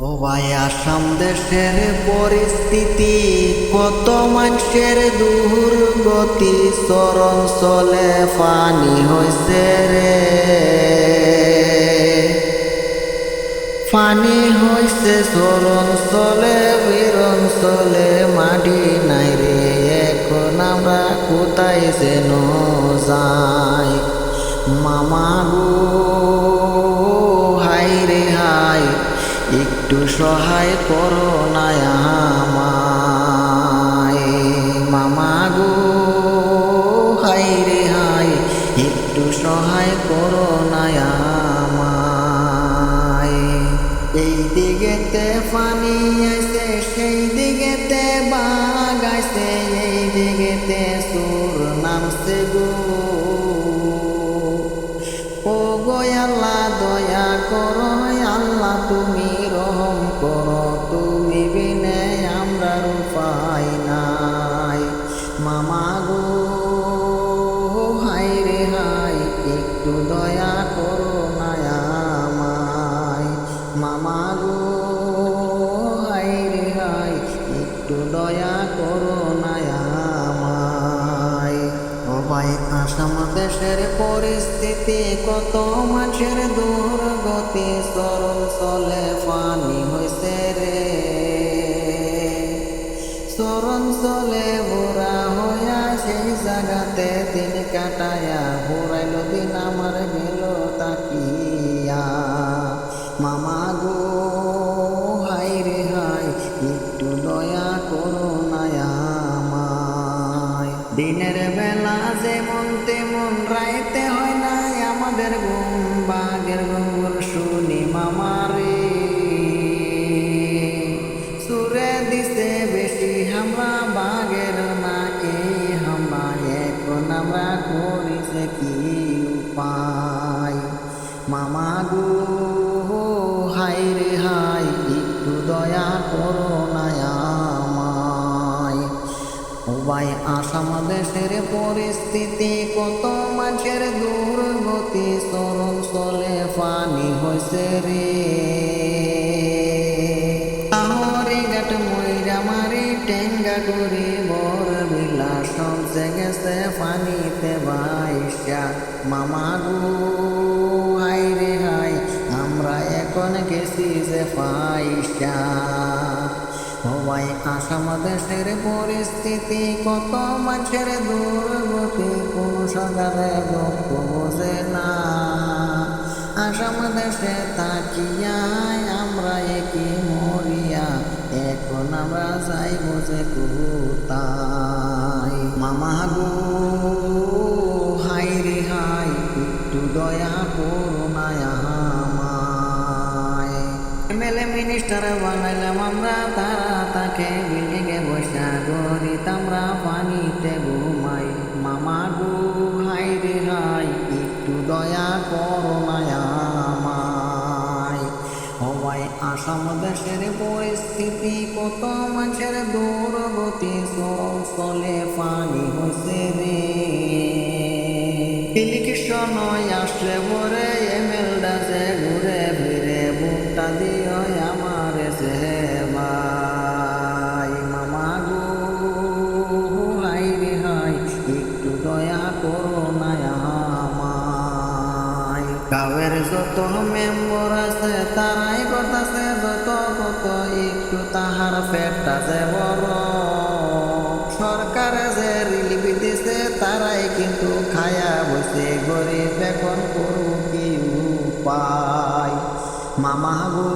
ও ভাই, আসাম দেশের পরিস্থিতি কত মানুষের দুর্গতি, চরণ চলে পানি হইছে রে, পানি হইছে চরণ চলে বীরণ চলে, মাটি নাই রে এখন আমরা কোথায় যেন যাই। মামা গো হাই রে হাই, একটু সহায় করো না আমায়। মামা গো হাই রে হাই, একটু সহায় করো না আমায়। এই দিকেতে পানি আইছে, সেই দিকেতে বাঘ আইছে, এই দিকেতে সুর নামছে গো। ও গো আল্লাহ দয়া করো, আল্লাহ তুমি রহম করো, তুমি বিনে আমরা উপায় নাই। মামা গো হাই রে হাই, একটু দয়া করো না আমায়। মামা গো হাই রে হাই, একটু দয়া করো না আমায়। ও ভাই, আসাম দেশের পরিস্থিতি কত মানুষের দুর্গতি, চরণ চলে পানি হইছে রে, চরণ চলে বুড়া হইয়া সেই জায়গাতে দিন কাটায়া, বুড়াইল দিন আমার গেল তাকিয়া। মামা গো হাই রে হাই, একটু দয়া করো না আমায়। দিনের বেলা যেমন তেমন রাইতে হয় না আমাদের ঘুম, বাঘের ঘুমর শুনি মামা রে, সুরে দিছে বেশি হামলা বাঘের নাকে হামলা, এখন আমরা করিছে কি উপায়। মামা গো হাই রে হাই, একটু দয়া করো না আমায়। ও ভাই, আসাম দেশের পরিস্থিতি কত মানুষের দুর্গতি, চরণ চলে পানি হইছে রে। আহরে গাট মইরা মারি টেঙ্গা করে বর বিলা সমসে গেছে পানিতে বাইসা। মামা গো হাই রে হাই, আমরা এখন গেছি যে পাইসা। ও ভাই, আসাম দেশের পরিস্থিতি কত মানুষের দুর্গতি, কোন সরকারে দুঃখ বোঝে না। আসাম দেশে তাকিয়া আমরা একই মরিয়া, এখন আমরা যাইব যে কোথায়। মামা গো হাই রে হাই, একটু দয়া করো না আমায়। এমএলএ মিনিস্টার বানাইলাম আমরা, তারা তাকে বিল্ডিংয়ে বসা গরিত আমরা পানিতে ঘুমাই। মামা গো হাই রে হাই, একটু দয়া করো না আমায়। ও ভাই, আসাম দেশের পরিস্থিতি কত মানুষের দুর্গতি, চরণ চলে পানি হইছে রে। ইলেকশন আসলে পরে এমএলডা যে ঘুরে ফিরে ভোটটা দিও আমার যে ভাই। মামা গো হাই রে হাই, একটু দয়া করো না আমায়। গাঁয়ের যত মেম্বর আছে তারাই করতেছে যত কত, একটু তাহার পেটটা যে বড়, সরকারে যে রিলিফ দিছে তারাই কিন্তু খায়া বসে, গরিব এখন করু কি উপায়। মামা গো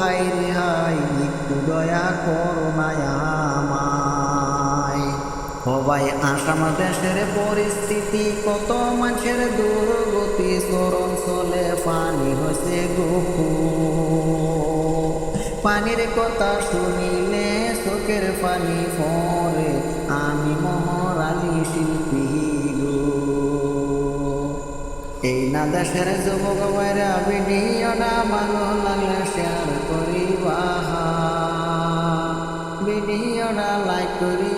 হাই রে হাই, একটু দয়া করো না আমায়। ও ভাই, আসাম দেশের পরিস্থিতি কত মানুষের দুর্গতি, চরণ চলে পানি হইছে গো। পানির কথা শুনিলে চোখের পানি পড়ে, আমি মোহর আলী শিল্পী গো। এই না দেশের যুবক ভাইরা, ভিডিওটা ভালো লাগলে শেয়ার করিবা, ভিডিওটা লাইক করি।